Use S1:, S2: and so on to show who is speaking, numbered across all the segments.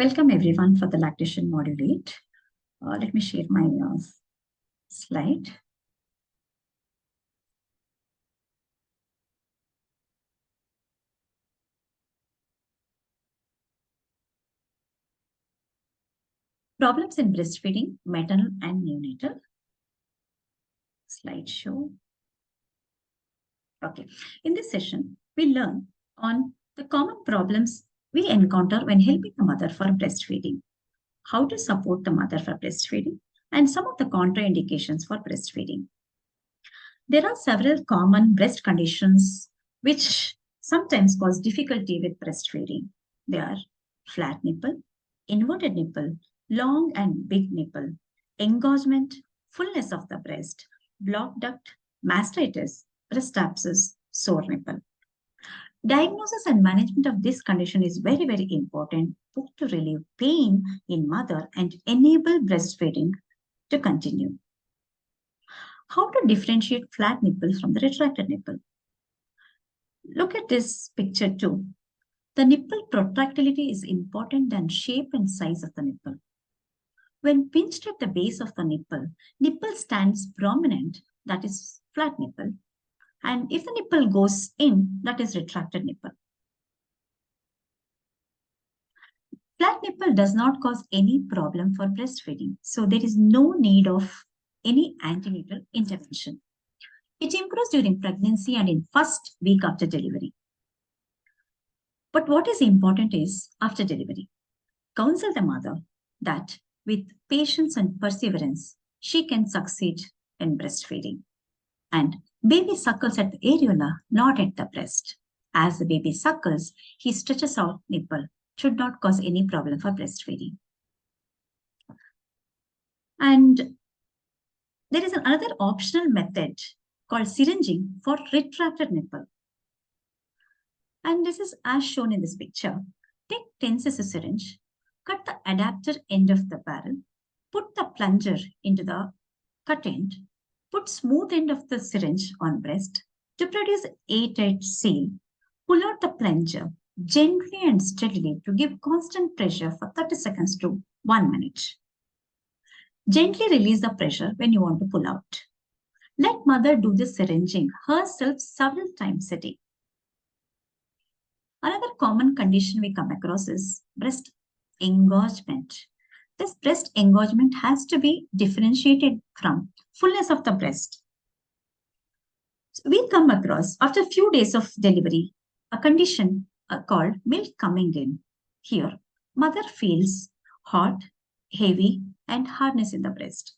S1: Welcome everyone for the lactation module 8. Let me share my slide. Problems in breastfeeding, maternal and neonatal. Slideshow. Okay. In this session, we learn on the common problems we encounter when helping the mother for breastfeeding, how to support the mother for breastfeeding, and some of the contraindications for breastfeeding. There are several common breast conditions which sometimes cause difficulty with breastfeeding. They are flat nipple, inverted nipple, long and big nipple, engorgement, fullness of the breast, blocked duct, mastitis, breast abscess, sore nipple. Diagnosis and management of this condition is very, very important both to relieve pain in mother and enable breastfeeding to continue. How to differentiate flat nipple from the retracted nipple? Look at this picture too. The nipple protractility is important than shape and size of the nipple. When pinched at the base of the nipple stands prominent, that is flat nipple. And if the nipple goes in, that is retracted nipple. Flat nipple does not cause any problem for breastfeeding, so there is no need of any antenatal intervention. It improves during pregnancy and in first week after delivery. But what is important is after delivery, counsel the mother that with patience and perseverance, she can succeed in breastfeeding. And baby suckles at the areola, not at the breast. As the baby suckles, he stretches out nipple, should not cause any problem for breastfeeding. And there is another optional method called syringing for retracted nipple. And this is as shown in this picture. Take 10 cc syringe, cut the adapter end of the barrel, put the plunger into the cut end, put smooth end of the syringe on breast to produce airtight seal. Pull out the plunger gently and steadily to give constant pressure for 30 seconds to 1 minute. Gently release the pressure when you want to pull out. Let mother do the syringing herself several times a day. Another common condition we come across is breast engorgement. This breast engorgement has to be differentiated from fullness of the breast. So we come across, after a few days of delivery, a condition called milk coming in. Here, mother feels hot, heavy, and hardness in the breast.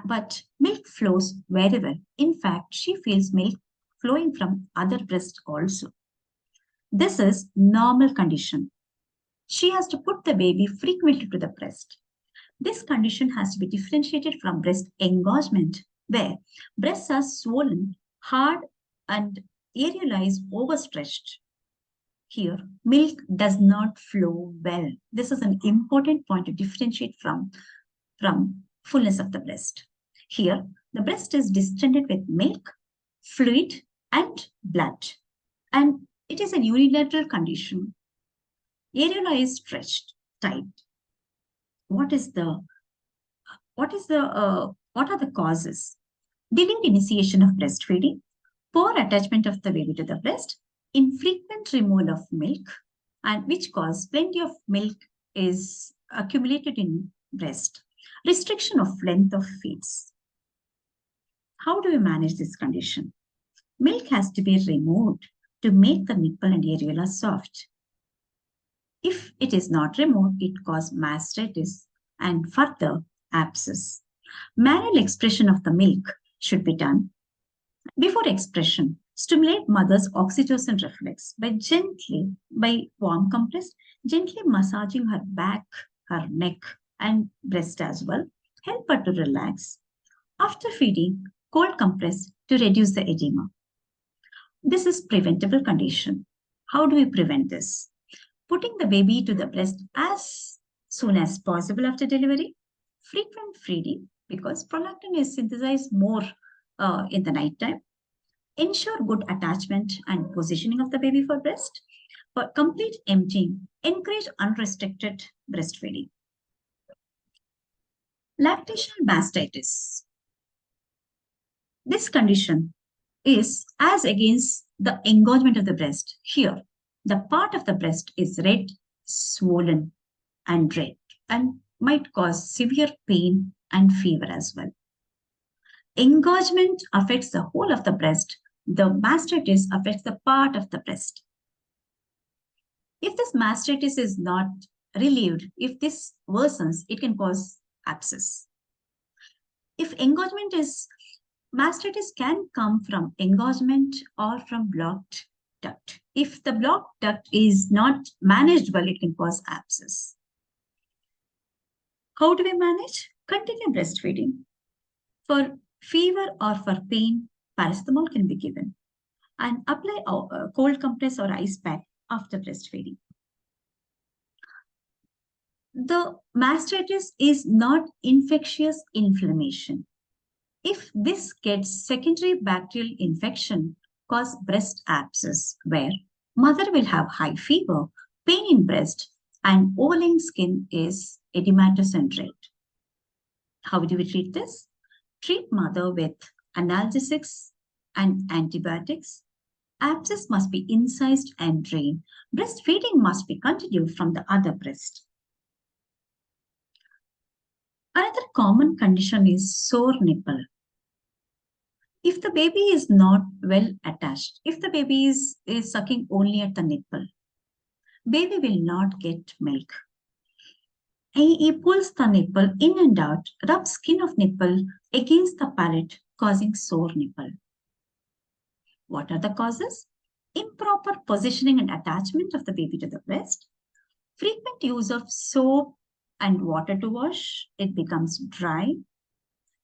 S1: But milk flows very well. In fact, she feels milk flowing from other breasts also. This is normal condition. She has to put the baby frequently to the breast. This condition has to be differentiated from breast engorgement, where breasts are swollen, hard, and areola is overstretched. Here, milk does not flow well. This is an important point to differentiate from fullness of the breast. Here, the breast is distended with milk, fluid, and blood. And it is a unilateral condition. Areola is stretched, tight. What are the causes? Delayed initiation of breastfeeding, poor attachment of the baby to the breast, infrequent removal of milk, and which cause plenty of milk is accumulated in breast, restriction of length of feeds. How do we manage this condition? Milk has to be removed to make the nipple and areola soft. If it is not removed, it causes mastitis and further abscess. Manual expression of the milk should be done. Before expression, stimulate mother's oxytocin reflex by warm compress, gently massaging her back, her neck, and breast as well. Help her to relax. After feeding, cold compress to reduce the edema. This is preventable condition. How do we prevent this? Putting the baby to the breast as soon as possible after delivery. Frequent feeding because prolactin is synthesized more in the night time. Ensure good attachment and positioning of the baby for breast. For complete emptying, encourage unrestricted breastfeeding. Lactational mastitis. This condition is as against the engorgement of the breast. Here, the part of the breast is red, swollen, and red, and might cause severe pain and fever as well. Engorgement affects the whole of the breast. The mastitis affects the part of the breast. If this mastitis is not relieved, if this worsens, it can cause abscess. If engorgement is, mastitis can come from engorgement or from blocked duct. If the blocked duct is not managed well, it can cause abscess. How do we manage? Continue breastfeeding. For fever or for pain, paracetamol can be given. And apply a cold compress or ice pack after breastfeeding. The mastitis is not infectious inflammation. If this gets secondary bacterial infection, cause breast abscess, where mother will have high fever, pain in breast, and overlaying skin is edematous and red. How do we treat this? Treat mother with analgesics and antibiotics. Abscess must be incised and drained. Breastfeeding must be continued from the other breast. Another common condition is sore nipple. If the baby is not well attached, if the baby is sucking only at the nipple, baby will not get milk. He pulls the nipple in and out, rubs skin of nipple against the palate, causing sore nipple. What are the causes? Improper positioning and attachment of the baby to the breast, frequent use of soap and water to wash, it becomes dry.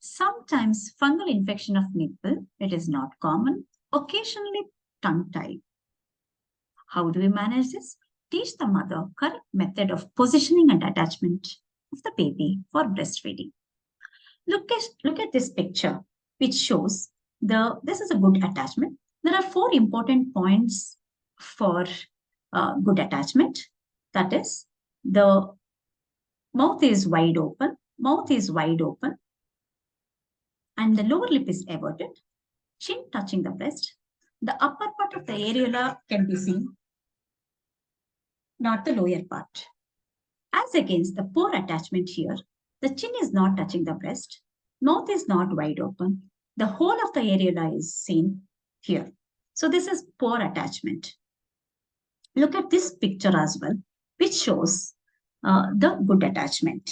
S1: Sometimes fungal infection of nipple, it is not common. Occasionally tongue tie. How do we manage this? Teach the mother correct method of positioning and attachment of the baby for breastfeeding. Look at this picture, which shows this is a good attachment. There are 4 important points for good attachment. That is, the mouth is wide open, and the lower lip is everted, chin touching the breast. The upper part of the areola can be seen, not the lower part. As against the poor attachment here, the chin is not touching the breast, mouth is not wide open, the whole of the areola is seen here. So this is poor attachment. Look at this picture as well, which shows the good attachment.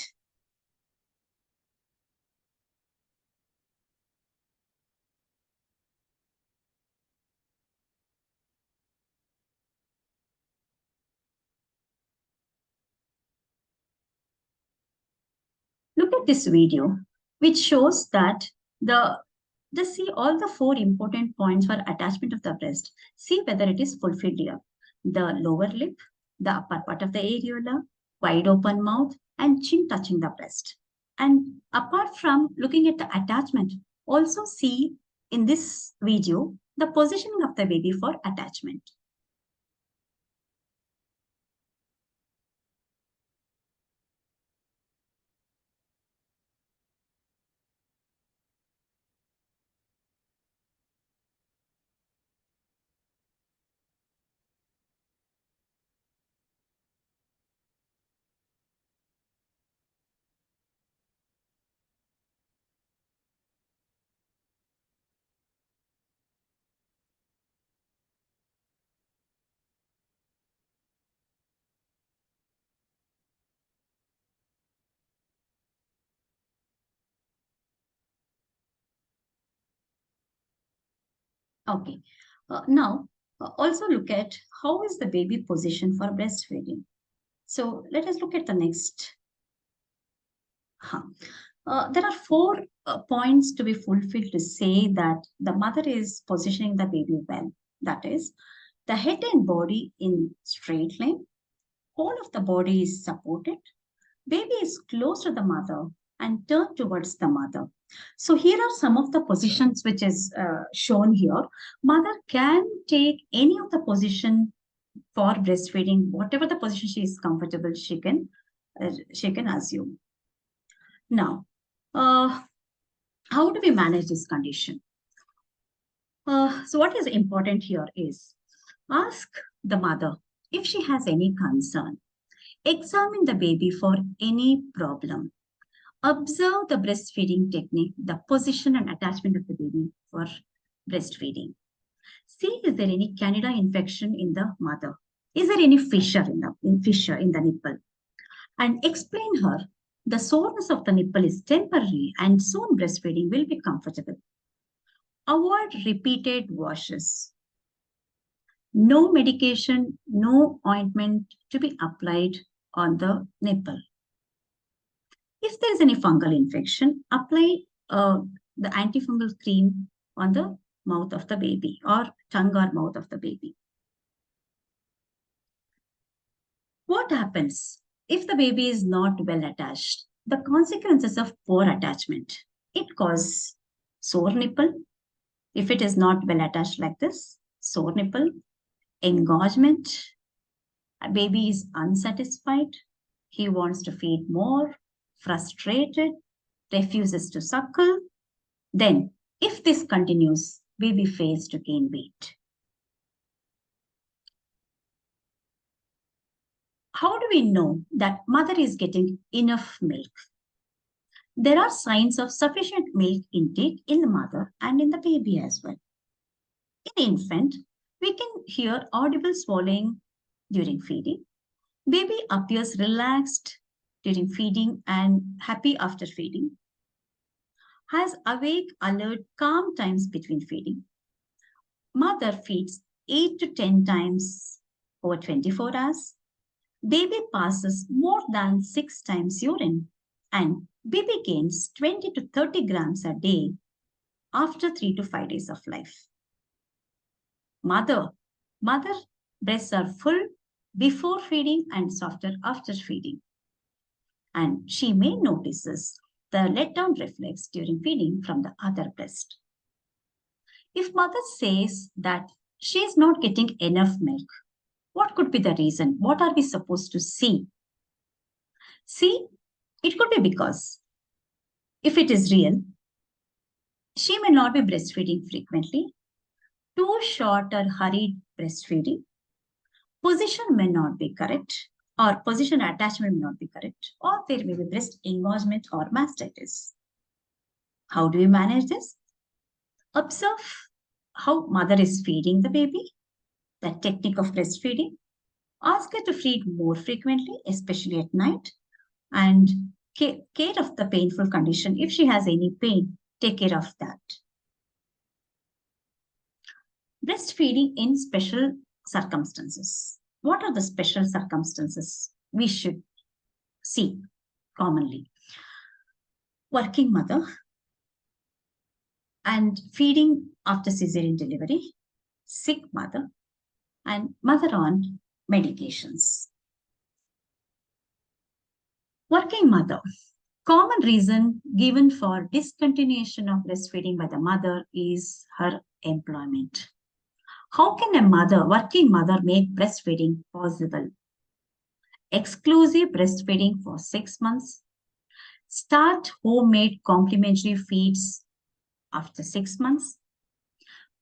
S1: Look at this video, which shows that just see all the 4 important points for attachment of the breast. See whether it is fulfilled here. The lower lip, the upper part of the areola, wide open mouth, and chin touching the breast. And apart from looking at the attachment, also see in this video the positioning of the baby for attachment. Okay. Now, also look at how is the baby positioned for breastfeeding. So let us look at the next. There are 4 points to be fulfilled to say that the mother is positioning the baby well. That is, the head and body in straight line, whole of the body is supported, baby is close to the mother and turned towards the mother. So here are some of the positions which is shown here. Mother can take any of the position for breastfeeding, whatever the position she is comfortable, she can assume. Now, how do we manage this condition? So what is important here is ask the mother if she has any concern. Examine the baby for any problem. Observe the breastfeeding technique, the position and attachment of the baby for breastfeeding. See, is there any candida infection in the mother? Is there any fissure in the nipple? And explain her the soreness of the nipple is temporary and soon breastfeeding will be comfortable. Avoid repeated washes. No medication, no ointment to be applied on the nipple. If there is any fungal infection, apply the antifungal cream on the mouth of the baby or tongue or mouth of the baby. What happens if the baby is not well attached? The consequences of poor attachment. It causes sore nipple. If it is not well attached like this, sore nipple, engorgement, a baby is unsatisfied, he wants to feed more, frustrated, refuses to suckle. Then, if this continues, baby fails to gain weight. How do we know that mother is getting enough milk? There are signs of sufficient milk intake in the mother and in the baby as well. In the infant, we can hear audible swallowing during feeding. Baby appears relaxed during feeding and happy after feeding. Has awake, alert, calm times between feeding. Mother feeds 8 to 10 times over 24 hours. Baby passes more than 6 times urine and baby gains 20 to 30 grams a day after 3 to 5 days of life. Mother breasts are full before feeding and softer after feeding. And she may notice the letdown reflex during feeding from the other breast. If mother says that she is not getting enough milk, what could be the reason? What are we supposed to see? See, it could be because if it is real, she may not be breastfeeding frequently, too short or hurried breastfeeding, position may not be correct, or position attachment may not be correct, or there may be breast engorgement or mastitis. How do we manage this? Observe how mother is feeding the baby, the technique of breastfeeding. Ask her to feed more frequently, especially at night, and care of the painful condition. If she has any pain, take care of that. Breastfeeding in special circumstances. What are the special circumstances we should see commonly? Working mother and feeding after cesarean delivery, sick mother, and mother on medications. Working mother. Common reason given for discontinuation of breastfeeding by the mother is her employment. How can a working mother, make breastfeeding possible? Exclusive breastfeeding for 6 months. Start homemade complementary feeds after 6 months.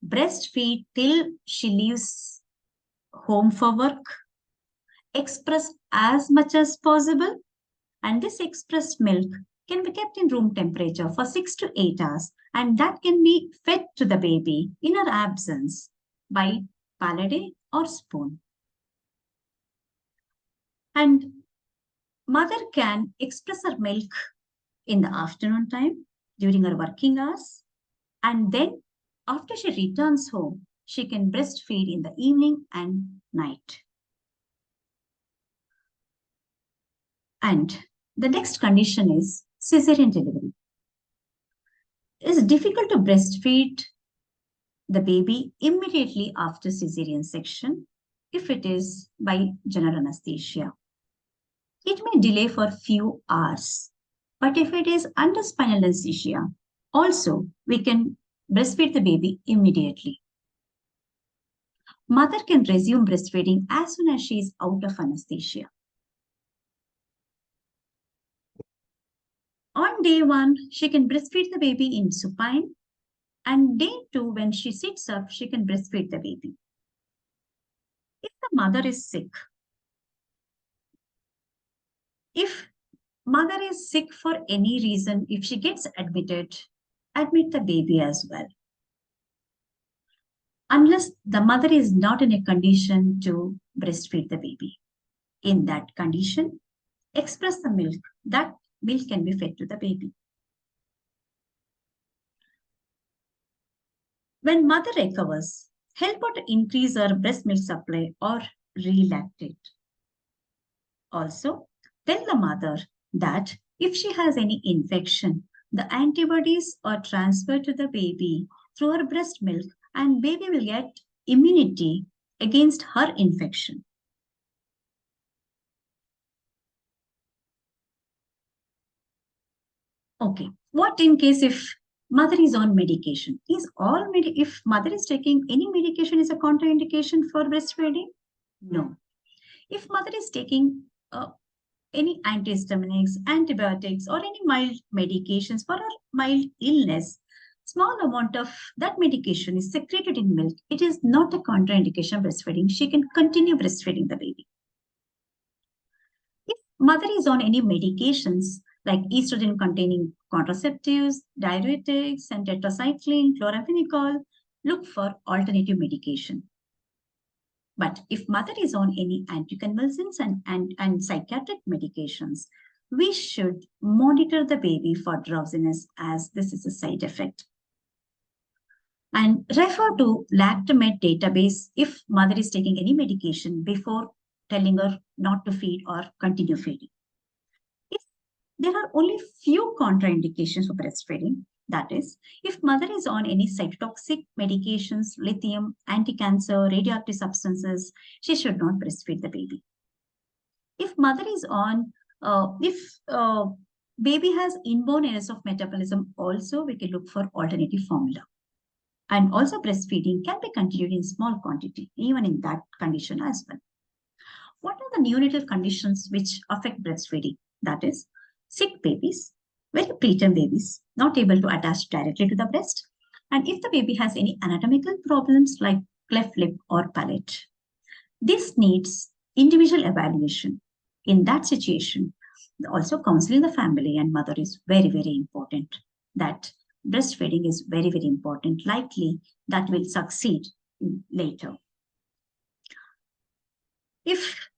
S1: Breastfeed till she leaves home for work. Express as much as possible. And this expressed milk can be kept in room temperature for 6 to 8 hours. And that can be fed to the baby in her absence by palade or spoon. And mother can express her milk in the afternoon time during her working hours. And then after she returns home, she can breastfeed in the evening and night. And the next condition is cesarean delivery. It's difficult to breastfeed the baby immediately after cesarean section if it is by general anesthesia. It may delay for a few hours, but if it is under spinal anesthesia, also we can breastfeed the baby immediately. Mother can resume breastfeeding as soon as she is out of anesthesia. On day 1, she can breastfeed the baby in supine, and day 2, when she sits up, she can breastfeed the baby. If the mother is sick, if mother is sick for any reason, if she gets admitted, admit the baby as well. Unless the mother is not in a condition to breastfeed the baby. In that condition, express the milk. That milk can be fed to the baby. When mother recovers, help her to increase her breast milk supply or relactate. Also, tell the mother that if she has any infection, the antibodies are transferred to the baby through her breast milk, and baby will get immunity against her infection. Okay, what in case if mother is on medication? If mother is taking any medication is a contraindication for breastfeeding? No. If mother is taking any antihistaminics, antibiotics, or any mild medications for a mild illness, small amount of that medication is secreted in milk. It is not a contraindication breastfeeding. She can continue breastfeeding the baby. If mother is on any medications like estrogen containing contraceptives, diuretics, and tetracycline, chloramphenicol, look for alternative medication. But if mother is on any anticonvulsants and psychiatric medications, we should monitor the baby for drowsiness, as this is a side effect. And refer to Lactamed database if mother is taking any medication before telling her not to feed or continue feeding. If there are only few contraindications for breastfeeding, that is, if mother is on any cytotoxic medications, lithium, anti-cancer, radioactive substances, she should not breastfeed the baby. If mother is on, baby has inborn errors of metabolism, also we can look for alternative formula. And also breastfeeding can be continued in small quantity, even in that condition as well. What are the neonatal conditions which affect breastfeeding? That is, sick babies, very preterm babies, not able to attach directly to the breast, and if the baby has any anatomical problems like cleft lip or palate. This needs individual evaluation. In that situation, also counseling the family and mother is very, very important. That breastfeeding is very, very important. Likely that will succeed later. If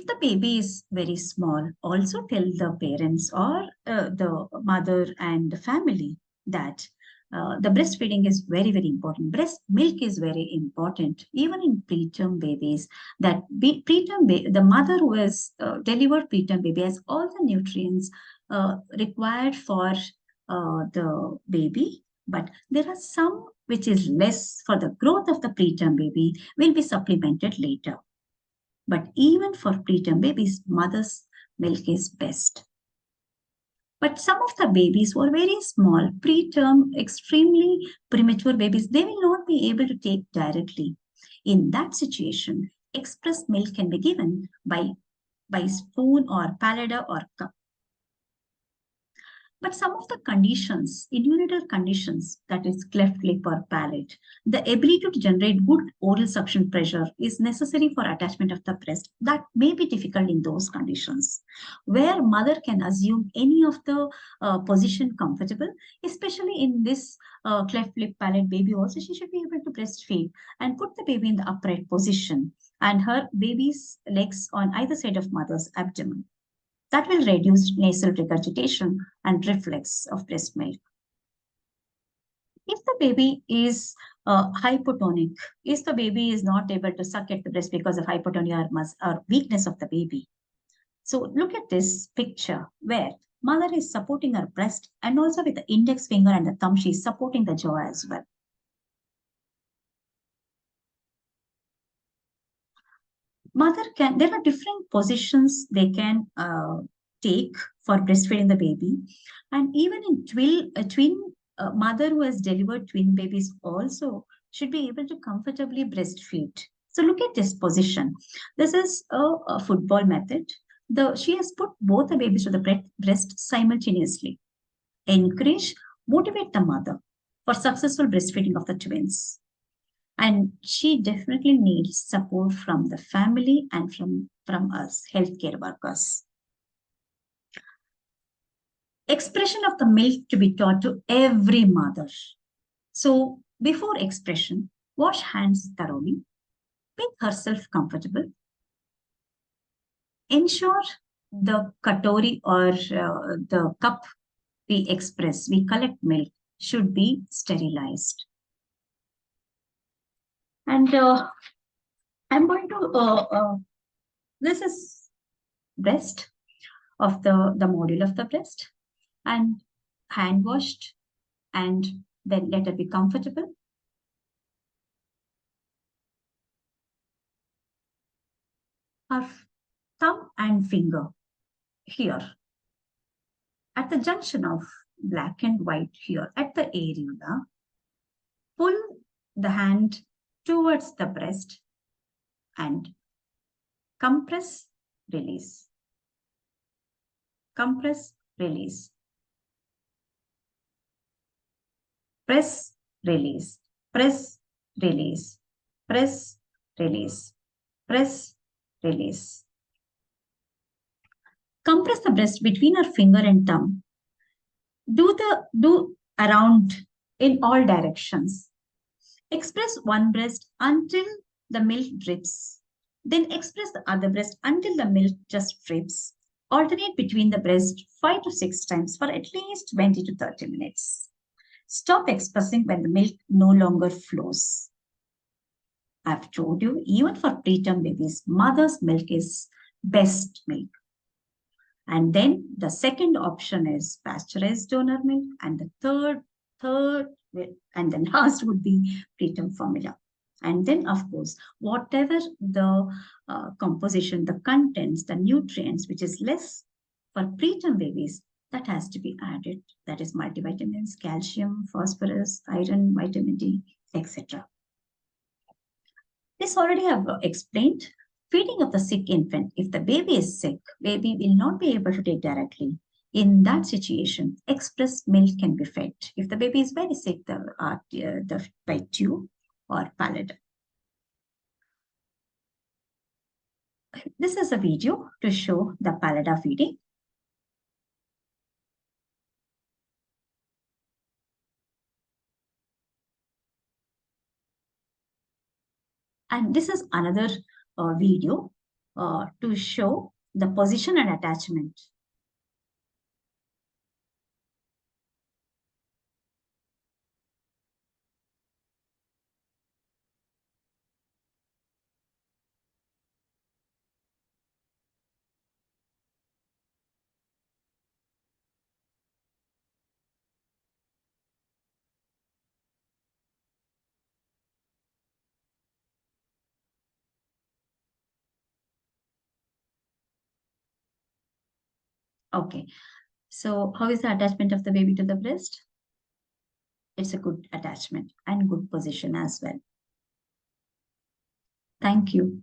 S1: the baby is very small, also tell the parents or the mother and the family that the breastfeeding is very, very important. Breast milk is very important, even in preterm babies. That the mother who has delivered preterm baby has all the nutrients required for the baby, but there are some which is less for the growth of the preterm baby will be supplemented later. But even for preterm babies, mother's milk is best. But some of the babies who are very small, preterm, extremely premature babies, they will not be able to take directly. In that situation, express milk can be given by spoon or palada or cup. But some of the conditions, neonatal conditions, that is cleft lip or palate, the ability to generate good oral suction pressure is necessary for attachment of the breast. That may be difficult in those conditions, where mother can assume any of the position comfortable, especially in this cleft lip palate baby also, she should be able to breastfeed and put the baby in the upright position and her baby's legs on either side of mother's abdomen. That will reduce nasal regurgitation and reflux of breast milk. If the baby is hypotonic, if the baby is not able to suck at the breast because of hypotonia or weakness of the baby. So look at this picture where mother is supporting her breast and also with the index finger and the thumb, she is supporting the jaw as well. There are different positions they can take for breastfeeding the baby. And even in twin mother who has delivered twin babies also should be able to comfortably breastfeed. So look at this position. This is a football method. She has put both the babies to the breast simultaneously. Encourage, motivate the mother for successful breastfeeding of the twins. And she definitely needs support from the family and from us, healthcare workers. Expression of the milk to be taught to every mother. So before expression, wash hands thoroughly, make herself comfortable, ensure the katori or the cup we collect milk should be sterilized. And I'm going to, this is breast of the module of the breast, and hand washed, and then let it be comfortable. Her thumb and finger here at the junction of black and white here at the areola, pull the hand towards the breast and compress, release. Compress, release. Press, release. Press, release. Press, release. Press, release. Compress the breast between her finger and thumb. Do around in all directions. Express one breast until the milk drips. Then express the other breast until the milk just drips. Alternate between the breast 5 to 6 times for at least 20 to 30 minutes. Stop expressing when the milk no longer flows. I've told you, even for preterm babies, mother's milk is best milk. And then the second option is pasteurized donor milk, and the third, and then last would be preterm formula. And then, of course, whatever the composition, the contents, the nutrients, which is less for preterm babies, that has to be added. That is multivitamins, calcium, phosphorus, iron, vitamin D, etc. This already have explained. Feeding of the sick infant. If the baby is sick, baby will not be able to take directly. In that situation, express milk can be fed. If the baby is very sick, by tube or palate. This is a video to show the pallida feeding. And this is another video to show the position and attachment. Okay, so how is the attachment of the baby to the breast? It's a good attachment and good position as well. Thank you.